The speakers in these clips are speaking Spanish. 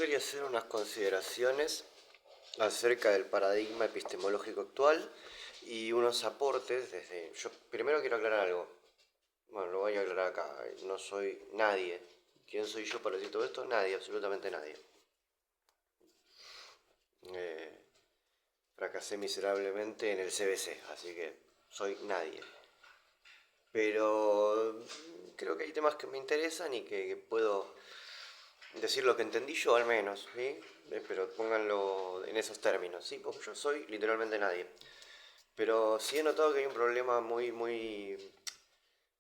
quería hacer unas consideraciones acerca del paradigma epistemológico actual y unos aportes desde... Yo primero quiero aclarar algo. Bueno, lo voy a aclarar acá. No soy nadie. ¿Quién soy yo para decir todo esto? Nadie, absolutamente nadie. Fracasé miserablemente en el CBC, así que soy nadie. Pero creo que hay temas que me interesan y que puedo decir lo que entendí yo al menos, ¿sí? Pero pónganlo en esos términos, ¿sí? Porque yo soy literalmente nadie. Pero sí he notado que hay un problema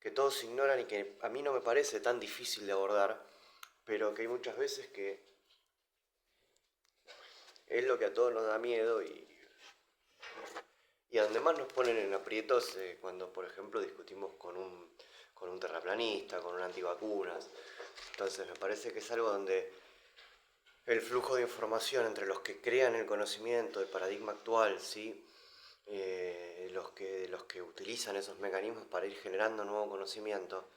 que todos ignoran y que a mí no me parece tan difícil de abordar, pero que hay muchas veces que es lo que a todos nos da miedo y a donde más nos ponen en aprietos cuando, por ejemplo, discutimos con un terraplanista, con un antivacunas. Entonces me parece que es algo donde el flujo de información entre los que crean el conocimiento, el paradigma actual, ¿sí? Los que utilizan esos mecanismos para ir generando nuevo conocimiento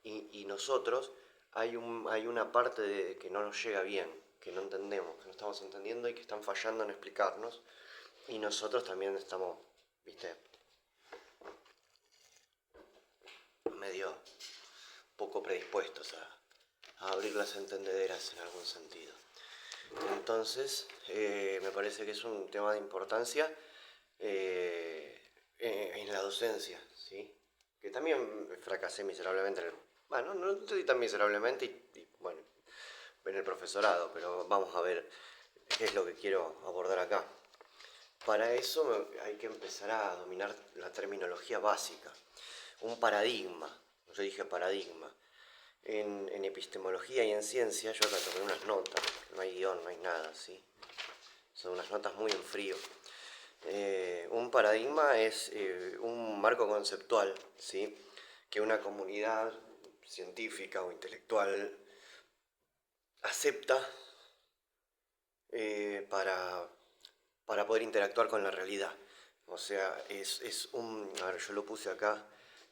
y nosotros, hay una parte que no nos llega bien, que no entendemos, que no estamos entendiendo y que están fallando en explicarnos y nosotros también estamos, viste, medio poco predispuestos a abrir las entendederas en algún sentido. Entonces, me parece que es un tema de importancia en la docencia, ¿sí? Que también fracasé miserablemente bueno, no estoy tan miserablemente bueno, en el profesorado, pero vamos a ver qué es lo que quiero abordar acá. Para eso hay que empezar a dominar la terminología básica, un paradigma, yo dije paradigma. En epistemología y en ciencia yo acá tomé unas notas, no hay guión, no hay nada, ¿sí? Son unas notas muy en frío. Un paradigma es un marco conceptual, ¿sí? Que una comunidad científica o intelectual acepta para poder interactuar con la realidad. O sea, es un... A ver, yo lo puse acá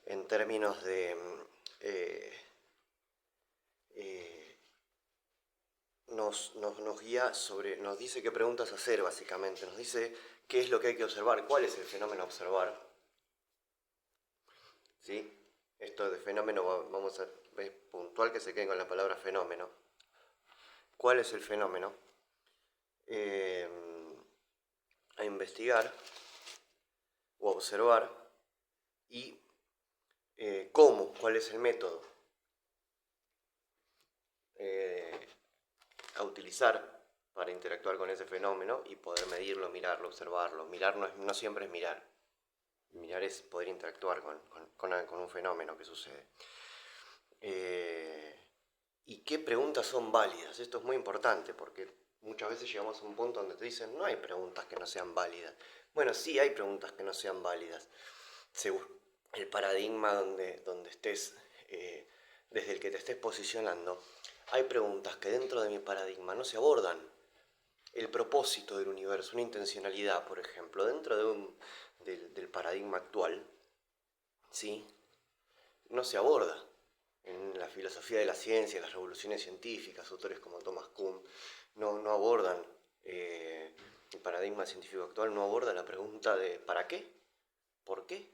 en términos de... nos guía sobre... Nos dice qué preguntas hacer, básicamente. Nos dice qué es lo que hay que observar, cuál es el fenómeno a observar. ¿Sí? Esto de fenómeno, vamos a ver puntual que se quede con la palabra fenómeno. ¿Cuál es el fenómeno? A investigar o observar y cómo, cuál es el método a utilizar para interactuar con ese fenómeno y poder medirlo, mirarlo, observarlo. Mirar no siempre es mirar. Mirar es poder interactuar con un fenómeno que sucede. ¿Y qué preguntas son válidas? Esto es muy importante porque muchas veces llegamos a un punto donde te dicen no hay preguntas que no sean válidas. Bueno, sí hay preguntas que no sean válidas, según el paradigma donde estés, desde el que te estés posicionando. Hay preguntas que dentro de mi paradigma no se abordan. El propósito del universo, una intencionalidad, por ejemplo, dentro del paradigma actual, ¿sí? No se aborda. En la filosofía de la ciencia, las revoluciones científicas, autores como Thomas Kuhn no abordan, el paradigma científico actual no aborda la pregunta de ¿para qué? ¿Por qué?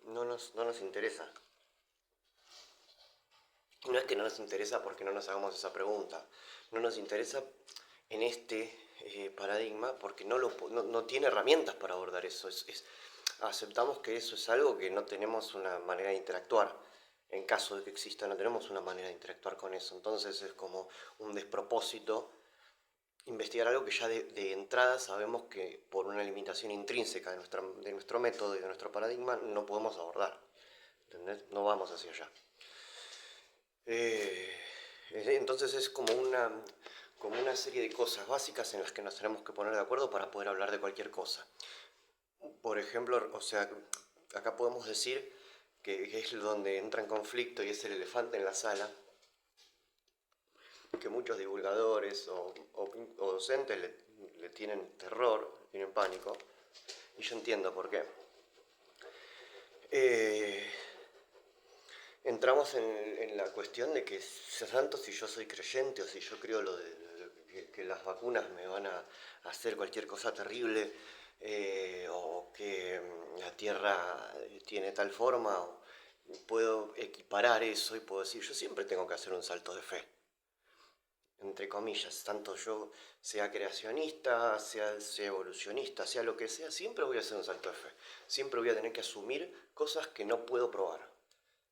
No nos interesa. No es que no nos interesa porque no nos hagamos esa pregunta, no nos interesa en este paradigma porque no tiene herramientas para abordar eso. Aceptamos que eso es algo que no tenemos una manera de interactuar. En caso de que exista, no tenemos una manera de interactuar con eso. Entonces es como un despropósito investigar algo que ya de entrada sabemos que por una limitación intrínseca de nuestro método y de nuestro paradigma no podemos abordar. ¿Entendés? No vamos hacia allá. Entonces es como una serie de cosas básicas en las que nos tenemos que poner de acuerdo para poder hablar de cualquier cosa. Por ejemplo, o sea, acá podemos decir que es donde entra en conflicto y es el elefante en la sala, que muchos divulgadores o docentes le tienen terror, tienen pánico, y yo entiendo por qué. entramos en la cuestión de que tanto si yo soy creyente o si yo creo que las vacunas me van a hacer cualquier cosa terrible, o que la Tierra tiene tal forma, puedo equiparar eso y puedo decir, yo siempre tengo que hacer un salto de fe, entre comillas, tanto yo sea creacionista, sea evolucionista, sea lo que sea, siempre voy a hacer un salto de fe, siempre voy a tener que asumir cosas que no puedo probar,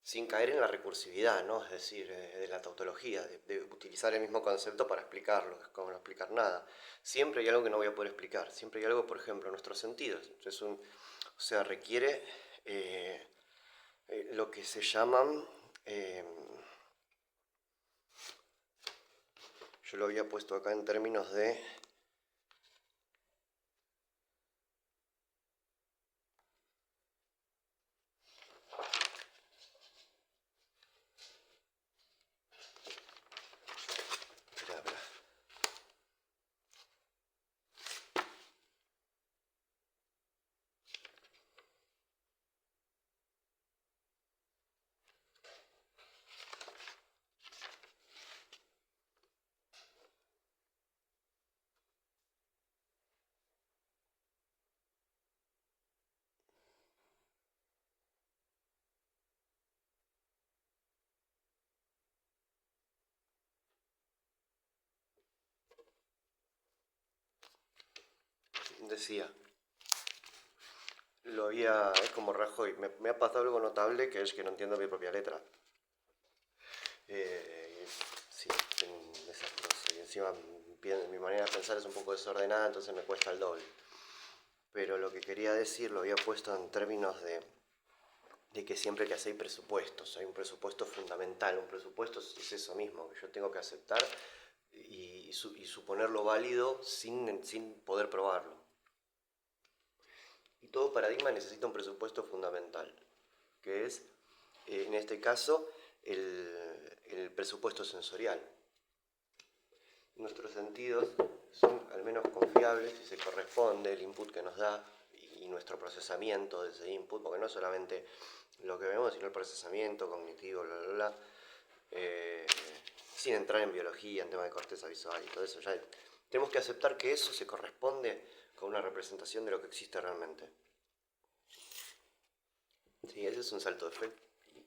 sin caer en la recursividad, ¿no? Es decir, de la tautología, de utilizar el mismo concepto para explicarlo, es como no explicar nada. Siempre hay algo que no voy a poder explicar, siempre hay algo, por ejemplo, nuestros sentidos. O sea, requiere lo que se llaman, eh, yo lo había puesto acá en términos de... Espera, espera. Decía, es como Rajoy, me ha pasado algo notable que es que no entiendo mi propia letra. Sí, es desastroso. Y encima mi manera de pensar es un poco desordenada, entonces me cuesta el doble. Pero lo que quería decir lo había puesto en términos de que siempre que hay presupuestos, hay un presupuesto fundamental. Un presupuesto es eso mismo, que yo tengo que aceptar y suponerlo válido sin poder probarlo. Y todo paradigma necesita un presupuesto fundamental, que es, en este caso, el presupuesto sensorial. Nuestros sentidos son al menos confiables si se corresponde el input que nos da y nuestro procesamiento de ese input, porque no solamente lo que vemos, sino el procesamiento cognitivo, bla, bla, bla, sin entrar en biología, en tema de corteza visual y todo eso. Ya tenemos que aceptar que eso se corresponde con una representación de lo que existe realmente. Sí, ese es un salto de fe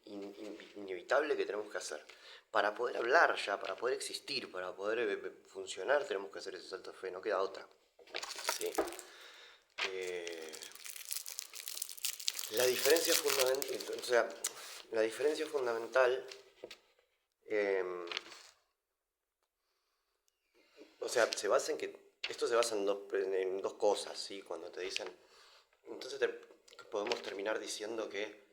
inevitable que tenemos que hacer. Para poder hablar ya, para poder existir, para poder funcionar, tenemos que hacer ese salto de fe, no queda otra. ¿Sí? La diferencia fundamental, o sea, la diferencia fundamental, o sea, se basa en que, esto se basa en dos cosas, ¿sí? Cuando te dicen, entonces podemos terminar diciendo que,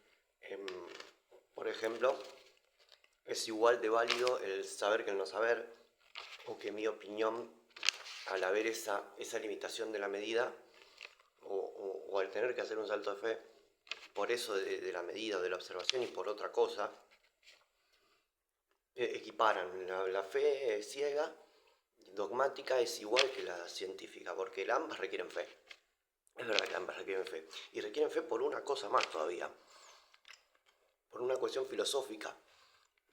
por ejemplo, es igual de válido el saber que el no saber, o que mi opinión, al haber esa limitación de la medida, o al tener que hacer un salto de fe, por eso de la medida, de la observación y por otra cosa, equiparan. La fe ciega, dogmática, es igual que la científica, porque ambas requieren fe. Es verdad que ambas requieren fe. Y requieren fe por una cosa más todavía, por una cuestión filosófica,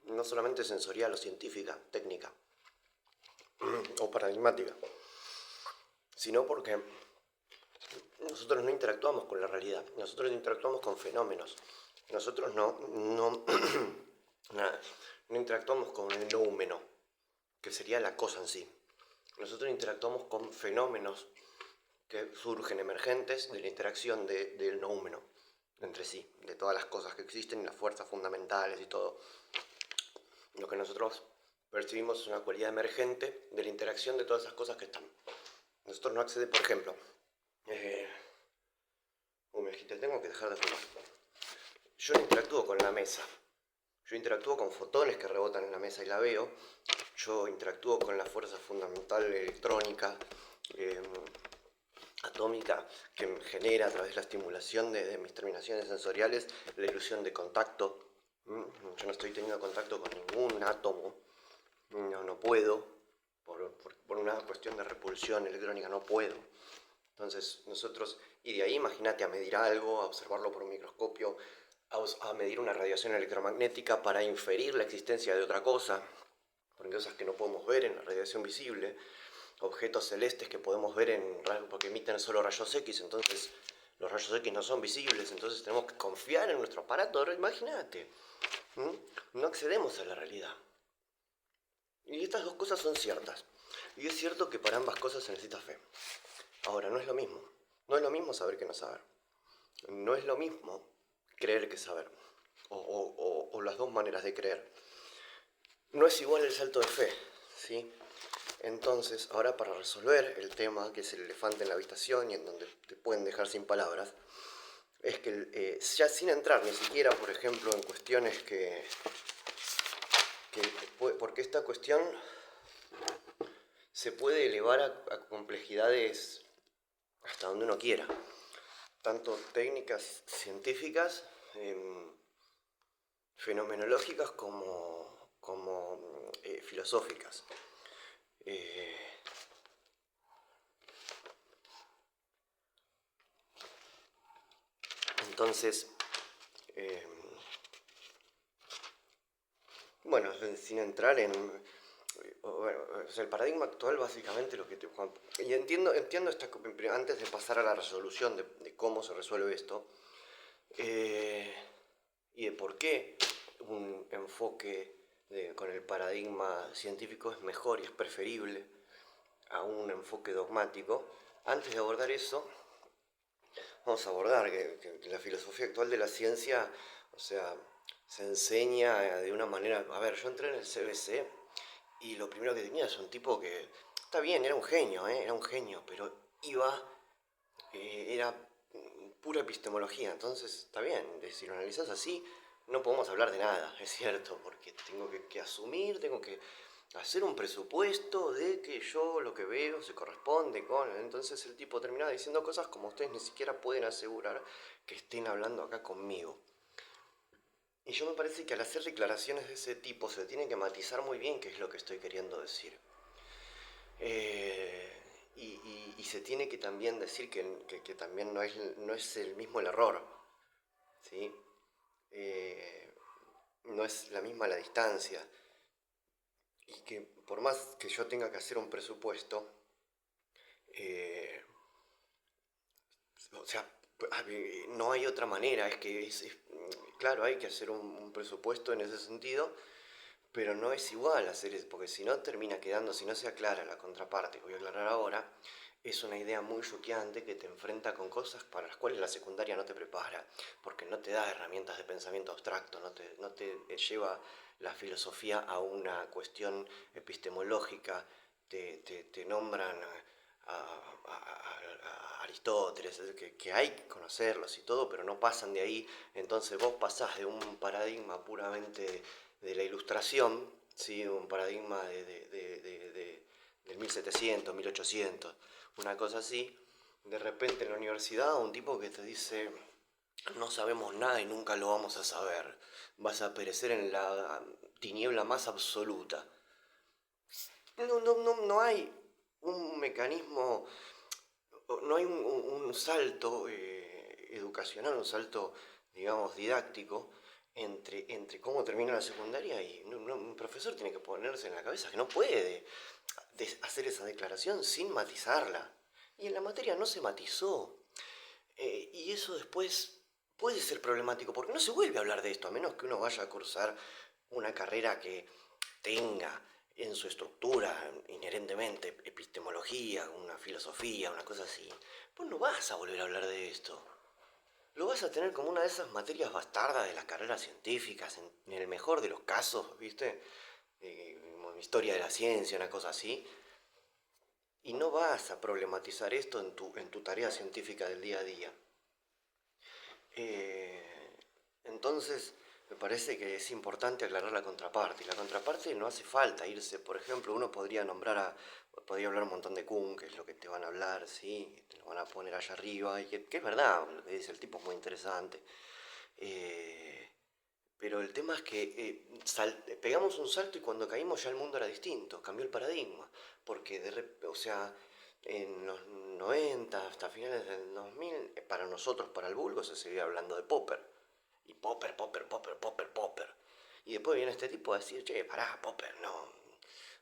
no solamente sensorial o científica, técnica o paradigmática, sino porque nosotros no interactuamos con la realidad, nosotros interactuamos con fenómenos, nosotros no interactuamos con el noumeno, que sería la cosa en sí. Nosotros interactuamos con fenómenos que surgen emergentes de la interacción del noumeno entre sí, de todas las cosas que existen y las fuerzas fundamentales y todo. Lo que nosotros percibimos es una cualidad emergente de la interacción de todas esas cosas que están. Nosotros no accedemos, por ejemplo, me dijiste, tengo que dejar de fumar. Yo no interactúo con la mesa. Yo interactúo con fotones que rebotan en la mesa y la veo. Yo interactúo con la fuerza fundamental electrónica, atómica, que genera a través de la estimulación de mis terminaciones sensoriales la ilusión de contacto. Yo no estoy teniendo contacto con ningún átomo. No puedo. Por una cuestión de repulsión electrónica no puedo. Entonces nosotros, y de ahí imagínate a medir algo, a observarlo por un microscopio, a a medir una radiación electromagnética para inferir la existencia de otra cosa, porque cosas que no podemos ver en la radiación visible, objetos celestes que podemos ver porque emiten solo rayos X, entonces los rayos X no son visibles, entonces tenemos que confiar en nuestro aparato. Ahora imagínate, no accedemos a la realidad. Y estas dos cosas son ciertas. Y es cierto que para ambas cosas se necesita fe. Ahora, no es lo mismo. No es lo mismo saber que no saber. No es lo mismo creer que saber. O las dos maneras de creer. No es igual el salto de fe, ¿sí? Entonces, ahora para resolver el tema, que es el elefante en la habitación y en donde te pueden dejar sin palabras, es que ya sin entrar ni siquiera, por ejemplo, en cuestiones porque esta cuestión se puede elevar a complejidades hasta donde uno quiera, tanto técnicas científicas, fenomenológicas como filosóficas. Entonces, bueno, sin entrar en... Bueno, o sea, el paradigma actual básicamente lo que te... Y entiendo antes de pasar a la resolución de cómo se resuelve esto, y de por qué un enfoque con el paradigma científico es mejor y es preferible a un enfoque dogmático. Antes de abordar eso, vamos a abordar que la filosofía actual de la ciencia, o sea, se enseña de una manera... A ver, yo entré en el CBC y lo primero que tenía es un tipo que... Está bien, era un genio, pero era pura epistemología. Entonces, está bien, si lo analizás así, no podemos hablar de nada, es cierto, porque tengo que asumir, tengo que hacer un presupuesto de que yo lo que veo se corresponde con... Entonces el tipo terminaba diciendo cosas como ustedes ni siquiera pueden asegurar que estén hablando acá conmigo. Y yo me parece que al hacer declaraciones de ese tipo se tiene que matizar muy bien qué es lo que estoy queriendo decir. Y se tiene que también decir que también no es el mismo el error, ¿sí? No es la misma la distancia. Y que por más que yo tenga que hacer un presupuesto, o sea, no hay otra manera, es que claro, hay que hacer un presupuesto en ese sentido, pero no es igual hacer eso, porque si no termina quedando, si no se aclara la contraparte, que voy a aclarar ahora, es una idea muy choqueante que te enfrenta con cosas para las cuales la secundaria no te prepara, porque no te da herramientas de pensamiento abstracto, no te lleva la filosofía a una cuestión epistemológica, te nombran a Aristóteles, que hay que conocerlos y todo, pero no pasan de ahí. Entonces vos pasás de un paradigma puramente de la ilustración, ¿sí? Un paradigma del 1700, 1800, una cosa así. De repente en la universidad un tipo que te dice no sabemos nada y nunca lo vamos a saber, vas a perecer en la tiniebla más absoluta. No hay un mecanismo, no hay un salto educacional, un salto, digamos, didáctico entre cómo termina la secundaria y un profesor tiene que ponerse en la cabeza que no puede hacer esa declaración sin matizarla. Y en la materia no se matizó. Y eso después puede ser problemático porque no se vuelve a hablar de esto, a menos que uno vaya a cursar una carrera que tenga en su estructura inherentemente epistemología, una filosofía, una cosa así. Pues no vas a volver a hablar de esto. Lo vas a tener como una de esas materias bastardas de las carreras científicas, en el mejor de los casos, ¿viste? Como historia de la ciencia, una cosa así. Y no vas a problematizar esto en tu tarea científica del día a día. Entonces, me parece que es importante aclarar la contraparte. Y la contraparte no hace falta irse. Por ejemplo, uno podría podría hablar un montón de Kuhn, que es lo que te van a hablar, ¿sí? Te lo van a poner allá arriba, y que es verdad, lo que dice el tipo es muy interesante. Pero el tema es que pegamos un salto y cuando caímos ya el mundo era distinto, cambió el paradigma. Porque, o sea, en los 90 hasta finales del 2000, para nosotros, para el vulgo, se seguía hablando de Popper. Y Popper, Popper, Popper, Popper, Popper. Y después viene este tipo a decir, che, pará, Popper,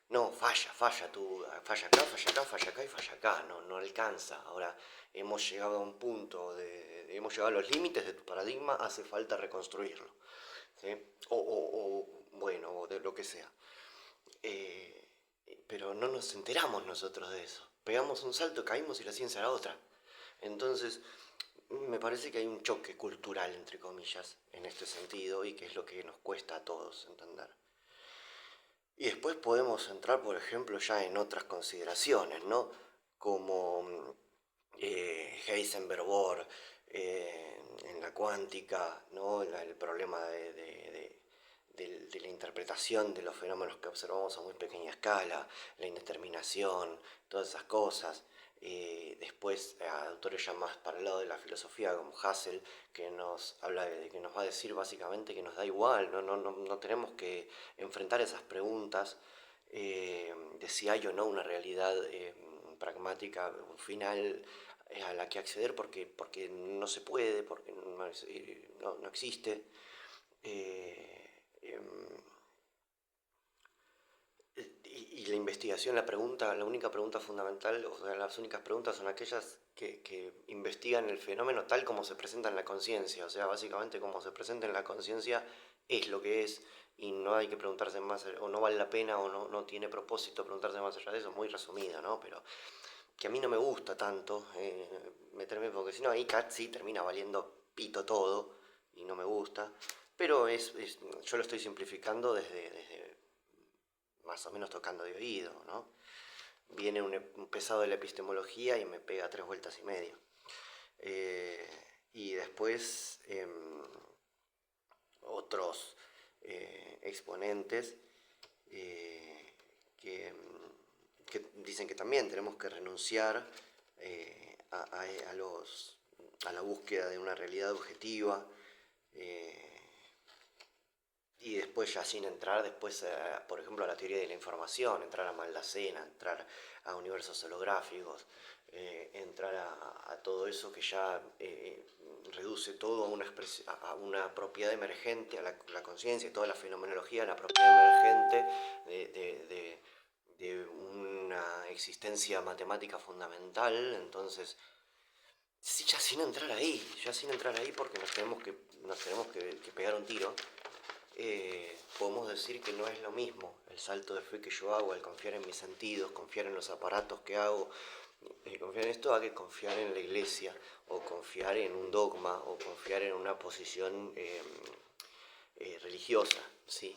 no, falla tú, falla acá, falla acá, falla acá y falla acá, no alcanza. Ahora hemos llegado a un punto, hemos llegado a los límites de tu paradigma, hace falta reconstruirlo. ¿Sí? Bueno, o de lo que sea. Eh, pero no nos enteramos nosotros de eso. Pegamos un salto, caímos y la ciencia era otra. Entonces, me parece que hay un choque cultural, entre comillas, en este sentido y que es lo que nos cuesta a todos entender. Y después podemos entrar, por ejemplo, ya en otras consideraciones, ¿no? Como Heisenberg, Bohr, en la cuántica, ¿no? El problema de la interpretación de los fenómenos que observamos a muy pequeña escala, la indeterminación, todas esas cosas. Después, autores ya más para el lado de la filosofía, como Husserl, que nos habla de que nos va a decir básicamente que nos da igual, no tenemos que enfrentar esas preguntas de si hay o no una realidad pragmática, un final a la que acceder porque no se puede, porque no existe. Y la investigación, la única pregunta fundamental, o sea, las únicas preguntas son aquellas que investigan el fenómeno tal como se presenta en la conciencia. O sea, básicamente como se presenta en la conciencia es lo que es y no hay que preguntarse más, o no vale la pena o no tiene propósito preguntarse más allá de eso, muy resumido, ¿no? Pero que a mí no me gusta tanto meterme, porque si no ahí sí termina valiendo pito todo y no me gusta. Pero yo lo estoy simplificando desde más o menos tocando de oído, ¿no? Viene un pesado de la epistemología y me pega 3 vueltas y media. Y después otros exponentes que, que dicen que también tenemos que renunciar a la búsqueda de una realidad objetiva, y después ya sin entrar después, por ejemplo, a la teoría de la información, entrar a Maldacena, entrar a universos holográficos, entrar a todo eso que ya reduce todo a una propiedad emergente, a la conciencia y toda la fenomenología, a la propiedad emergente de una existencia matemática fundamental. Entonces, sí, ya sin entrar ahí porque nos tenemos que pegar un tiro. Podemos decir que no es lo mismo el salto de fe que yo hago al confiar en mis sentidos, confiar en los aparatos que hago, confiar en esto a que confiar en la iglesia, o confiar en un dogma, o confiar en una posición religiosa, ¿sí?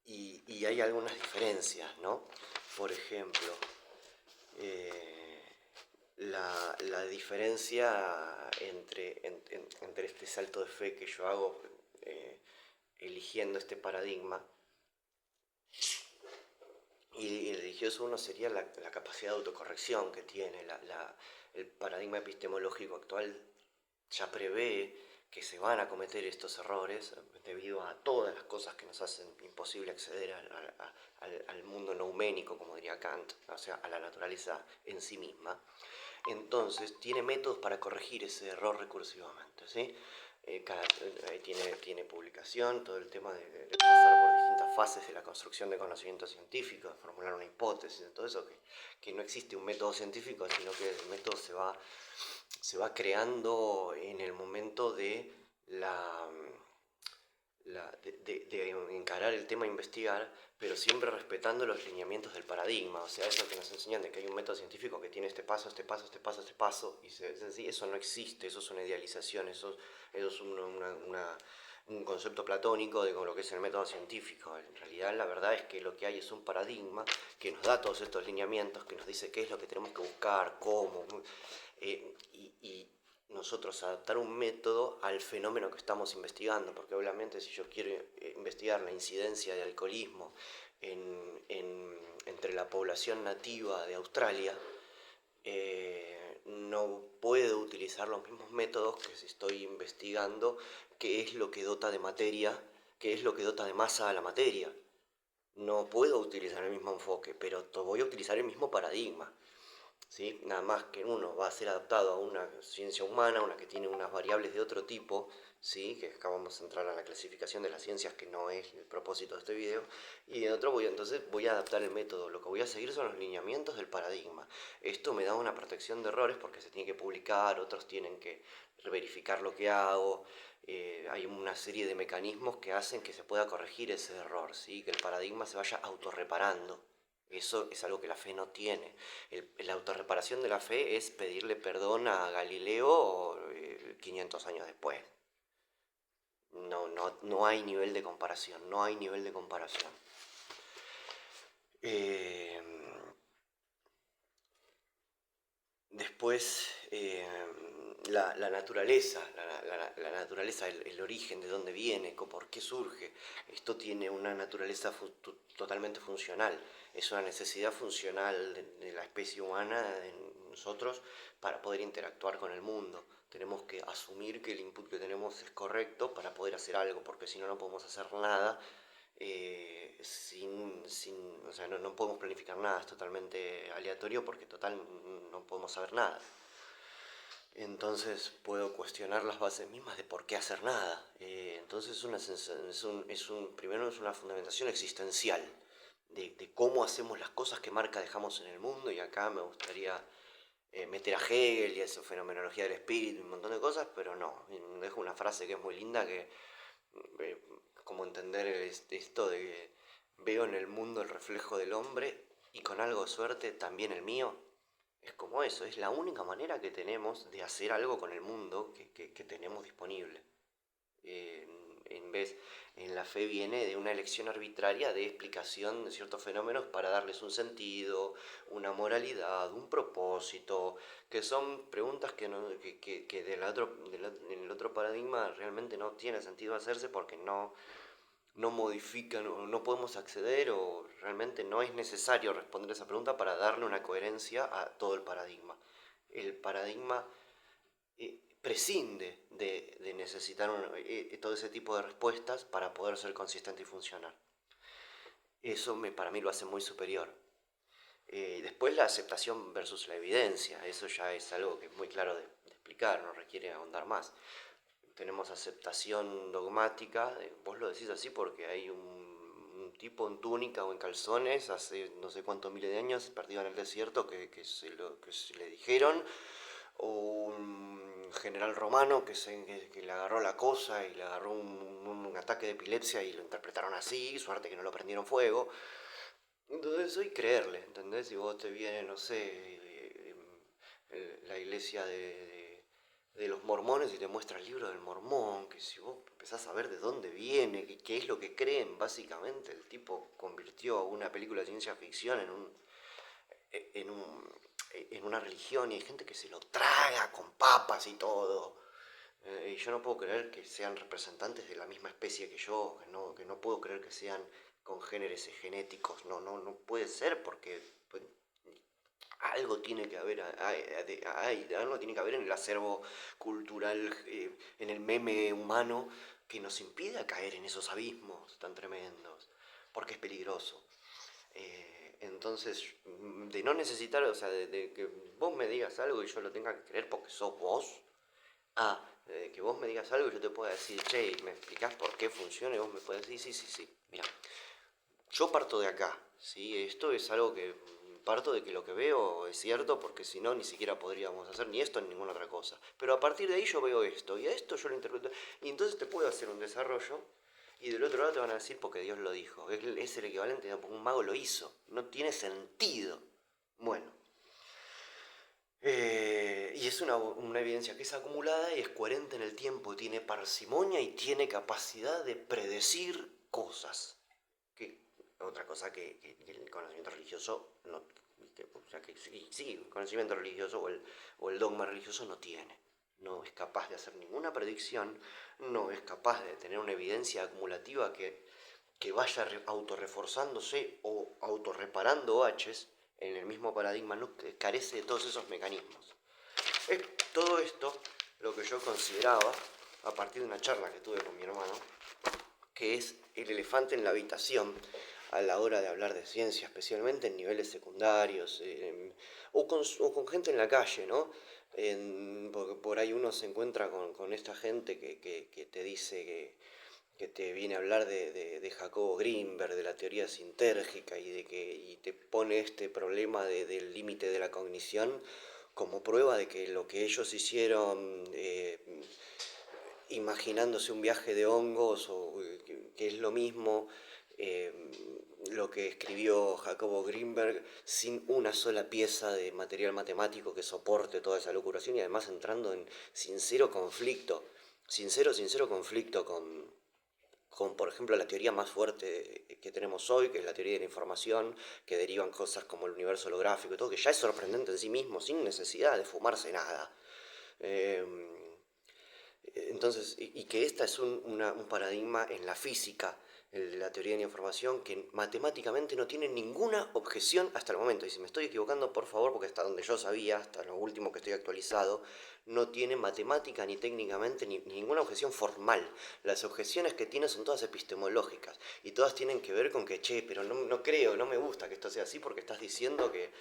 Y hay algunas diferencias, ¿no? Por ejemplo, la diferencia entre este salto de fe que yo hago eligiendo este paradigma y el religioso, uno sería la capacidad de autocorrección que tiene. El paradigma epistemológico actual ya prevé que se van a cometer estos errores debido a todas las cosas que nos hacen imposible acceder al mundo nouménico, como diría Kant, o sea, a la naturaleza en sí misma. Entonces tiene métodos para corregir ese error recursivamente, ¿sí? Tiene publicación, todo el tema de pasar por distintas fases de la construcción de conocimiento científico, de formular una hipótesis, de todo eso, que no existe un método científico, sino que el método se va creando en el momento de de encarar el tema a investigar, pero siempre respetando los lineamientos del paradigma. O sea, eso que nos enseñan de que hay un método científico que tiene este paso, este paso, este paso, este paso, y eso no existe, eso es una idealización, eso es un concepto platónico de lo que es el método científico. En realidad, la verdad es que lo que hay es un paradigma que nos da todos estos lineamientos, que nos dice qué es lo que tenemos que buscar, cómo, y nosotros adaptar un método al fenómeno que estamos investigando, porque obviamente si yo quiero investigar la incidencia de alcoholismo entre la población nativa de Australia, no puedo utilizar los mismos métodos que si estoy investigando qué es lo que dota de materia, qué es lo que dota de masa a la materia. No puedo utilizar el mismo enfoque, pero voy a utilizar el mismo paradigma. ¿sí? Nada más que uno va a ser adaptado a una ciencia humana, una que tiene unas variables de otro tipo, ¿sí? Que acá vamos a entrar a la clasificación de las ciencias, que no es el propósito de este video, y en otro entonces voy a adaptar el método. Lo que voy a seguir son los lineamientos del paradigma. Esto me da una protección de errores porque se tiene que publicar, otros tienen que verificar lo que hago. Hay una serie de mecanismos que hacen que se pueda corregir ese error, ¿sí? Que el paradigma se vaya autorreparando. Eso es algo que la fe no tiene. La autorreparación de la fe es pedirle perdón a Galileo 500 años después. No hay nivel de comparación, no hay nivel de comparación. Eh, Después, la naturaleza, la naturaleza, el origen, de dónde viene, por qué surge. Esto tiene una naturaleza totalmente funcional. Es una necesidad funcional de la especie humana, de nosotros, para poder interactuar con el mundo. Tenemos que asumir que el input que tenemos es correcto para poder hacer algo, porque si no, no podemos hacer nada. O sea, no podemos planificar nada, es totalmente aleatorio porque total no podemos saber nada. Entonces puedo cuestionar las bases mismas de por qué hacer nada. Entonces primero es una fundamentación existencial de cómo hacemos las cosas, qué marca dejamos en el mundo, y acá me gustaría meter a Hegel y a esa fenomenología del espíritu y un montón de cosas, pero no, dejo una frase que es muy linda, que eh, como entender esto de que veo en el mundo el reflejo del hombre y con algo de suerte también el mío. Es como eso, es la única manera que tenemos de hacer algo con el mundo que tenemos disponible. En vez, en la fe viene de una elección arbitraria de explicación de ciertos fenómenos para darles un sentido, una moralidad, un propósito, que son preguntas que en el otro paradigma realmente no tiene sentido hacerse porque no modifican o no podemos acceder, o realmente no es necesario responder esa pregunta para darle una coherencia a todo el paradigma. El paradigma prescinde de necesitar todo ese tipo de respuestas para poder ser consistente y funcionar. Eso para mí lo hace muy superior. Después la aceptación versus la evidencia, eso ya es algo que es muy claro de explicar, no requiere ahondar más. Tenemos aceptación dogmática, vos lo decís así porque hay un tipo en túnica o en calzones hace no sé cuántos miles de años perdido en el desierto que se le dijeron, o un general romano que le agarró la cosa y le agarró un ataque de epilepsia y lo interpretaron así, suerte que no lo prendieron fuego. Entonces soy creerle, ¿entendés? Si vos te viene, no sé, la iglesia de los mormones y te muestra el libro del mormón, que si vos empezás a ver de dónde viene, qué es lo que creen, básicamente el tipo convirtió una película de ciencia ficción en, un, en una religión, y hay gente que se lo traga con papas y todo. Y yo no puedo creer que sean representantes de la misma especie que yo, que no puedo creer que sean congéneres genéticos, no puede ser, porque pues, algo tiene que haber, algo tiene que haber en el acervo cultural, en el meme humano, que nos impida caer en esos abismos tan tremendos, porque es peligroso. Entonces, de no necesitar, o sea, de que vos me digas algo y yo lo tenga que creer porque sos vos, que vos me digas algo y yo te pueda decir, che, ¿me explicás por qué funciona? Y vos me puedes decir, sí, mira, yo parto de acá, ¿sí? Esto es algo que parto de que lo que veo es cierto, porque si no, ni siquiera podríamos hacer ni esto ni ninguna otra cosa. Pero a partir de ahí yo veo esto, y a esto yo lo interpreto, y entonces te puedo hacer un desarrollo, y del otro lado te van a decir porque Dios lo dijo. Es el equivalente a porque un mago lo hizo. No tiene sentido. Bueno. Y es una evidencia que es acumulada y es coherente en el tiempo, tiene parsimonia y tiene capacidad de predecir cosas. Otra cosa que el conocimiento religioso no, o sea, que sí, el conocimiento religioso o el dogma religioso no tiene. No es capaz de hacer ninguna predicción, no es capaz de tener una evidencia acumulativa que vaya autorreforzándose o autorreparando H's en el mismo paradigma, no carece de todos esos mecanismos. Es todo esto lo que yo consideraba, a partir de una charla que tuve con mi hermano, que es el elefante en la habitación, a la hora de hablar de ciencia, especialmente en niveles secundarios, o con gente en la calle, ¿no? Porque por ahí uno se encuentra con esta gente que te dice que te viene a hablar de Jacobo Grinberg, de la teoría sintérgica y te pone este problema del límite de la cognición como prueba de que lo que ellos hicieron imaginándose un viaje de hongos, o que es lo mismo eh, lo que escribió Jacobo Grinberg sin una sola pieza de material matemático que soporte toda esa locuración, y además entrando en sincero conflicto con, por ejemplo, la teoría más fuerte que tenemos hoy, que es la teoría de la información, que derivan cosas como el universo holográfico y todo, que ya es sorprendente en sí mismo, sin necesidad de fumarse nada. Eh, entonces, y que esta es un paradigma en la física, el de la teoría de la información, que matemáticamente no tiene ninguna objeción hasta el momento. Y si me estoy equivocando, por favor, porque hasta donde yo sabía, hasta lo último que estoy actualizado, no tiene matemática ni técnicamente ni ninguna objeción formal. Las objeciones que tiene son todas epistemológicas y todas tienen que ver con que, che, pero no creo, no me gusta que esto sea así porque estás diciendo que,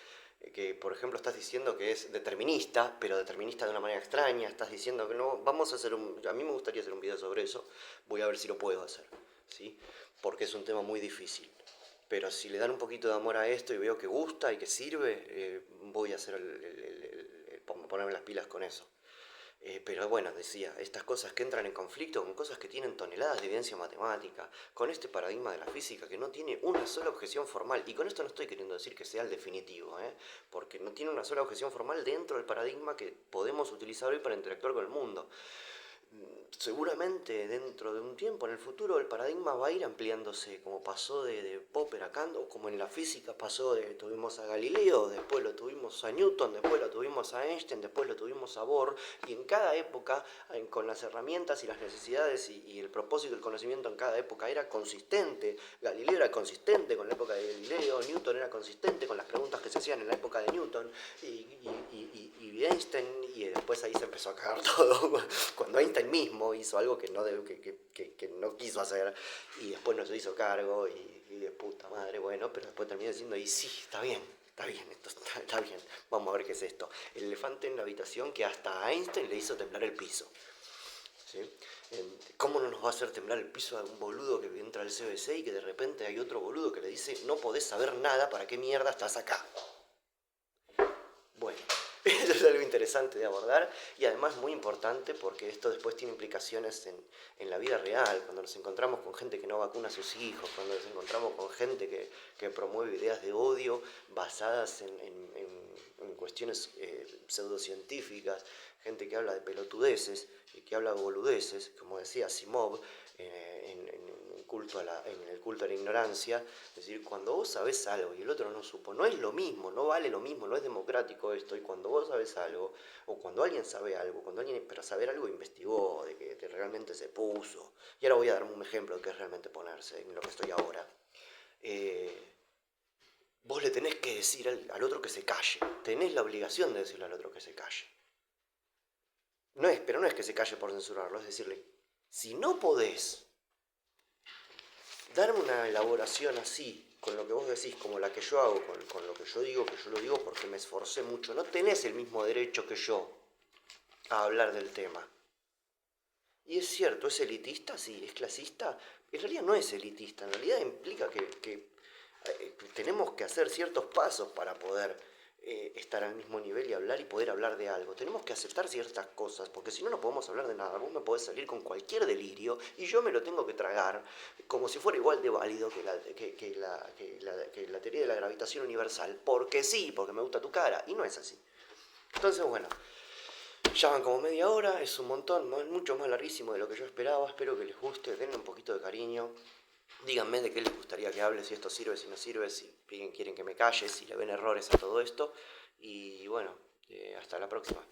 por ejemplo, estás diciendo que es determinista, pero determinista de una manera extraña, estás diciendo que no, vamos a hacer a mí me gustaría hacer un video sobre eso, voy a ver si lo puedo hacer, ¿sí? Porque es un tema muy difícil. Pero si le dan un poquito de amor a esto y veo que gusta y que sirve, voy a hacer ponerme las pilas con eso. Pero bueno, decía, estas cosas que entran en conflicto con cosas que tienen toneladas de evidencia matemática, con este paradigma de la física que no tiene una sola objeción formal, y con esto no estoy queriendo decir que sea el definitivo, porque no tiene una sola objeción formal dentro del paradigma que podemos utilizar hoy para interactuar con el mundo. Seguramente dentro de un tiempo, en el futuro, el paradigma va a ir ampliándose, como pasó de Popper a Kant, o como en la física pasó tuvimos a Galileo, después lo tuvimos a Newton, después lo tuvimos a Einstein, después lo tuvimos a Bohr, y en cada época, con las herramientas y las necesidades y el propósito del conocimiento en cada época era consistente. Galileo era consistente con la época de Galileo, Newton era consistente con las preguntas que se hacían en la época de Newton, y Einstein, y después ahí se empezó a cagar todo, cuando Einstein mismo hizo algo que que no quiso hacer, y después no se hizo cargo, y de puta madre, bueno, pero después terminó diciendo, y sí, está bien, esto está bien, vamos a ver qué es esto. El elefante en la habitación que hasta a Einstein le hizo temblar el piso. ¿Sí? ¿Cómo no nos va a hacer temblar el piso a un boludo que entra al CBC y que de repente hay otro boludo que le dice, no podés saber nada, ¿para qué mierda estás acá? Bueno, eso es algo interesante de abordar, y además muy importante porque esto después tiene implicaciones en la vida real, cuando nos encontramos con gente que no vacuna a sus hijos, cuando nos encontramos con gente que promueve ideas de odio basadas en cuestiones pseudocientíficas, gente que habla de pelotudeces y que habla de boludeces, como decía Asimov, en el culto a la ignorancia. Es decir, cuando vos sabés algo y el otro no supo, no es lo mismo, no vale lo mismo, no es democrático esto. Y cuando vos sabés algo, o cuando alguien sabe algo, pero saber algo investigó, de que realmente se puso, y ahora voy a dar un ejemplo de que es realmente ponerse en lo que estoy ahora, vos le tenés que decir al otro que se calle, tenés la obligación de decirle al otro que se calle. Pero no es que se calle por censurarlo, es decirle, si no podés darme una elaboración así, con lo que vos decís, como la que yo hago, con lo que yo digo, que yo lo digo porque me esforcé mucho, no tenés el mismo derecho que yo a hablar del tema. Y es cierto, ¿es elitista? Sí. ¿Es clasista? En realidad no es elitista, en realidad implica que tenemos que hacer ciertos pasos para poder estar al mismo nivel y hablar y poder hablar de algo. Tenemos que aceptar ciertas cosas, porque si no, no podemos hablar de nada. Vos me podés salir con cualquier delirio y yo me lo tengo que tragar como si fuera igual de válido que la teoría de la gravitación universal, porque sí, porque me gusta tu cara, y no es así. Entonces, bueno, ya van como media hora, es un montón, mucho más larguísimo de lo que yo esperaba. Espero que les guste, denle un poquito de cariño. Díganme de qué les gustaría que hable, si esto sirve, si no sirve, si quieren que me calle, si le ven errores a todo esto. Y bueno, hasta la próxima.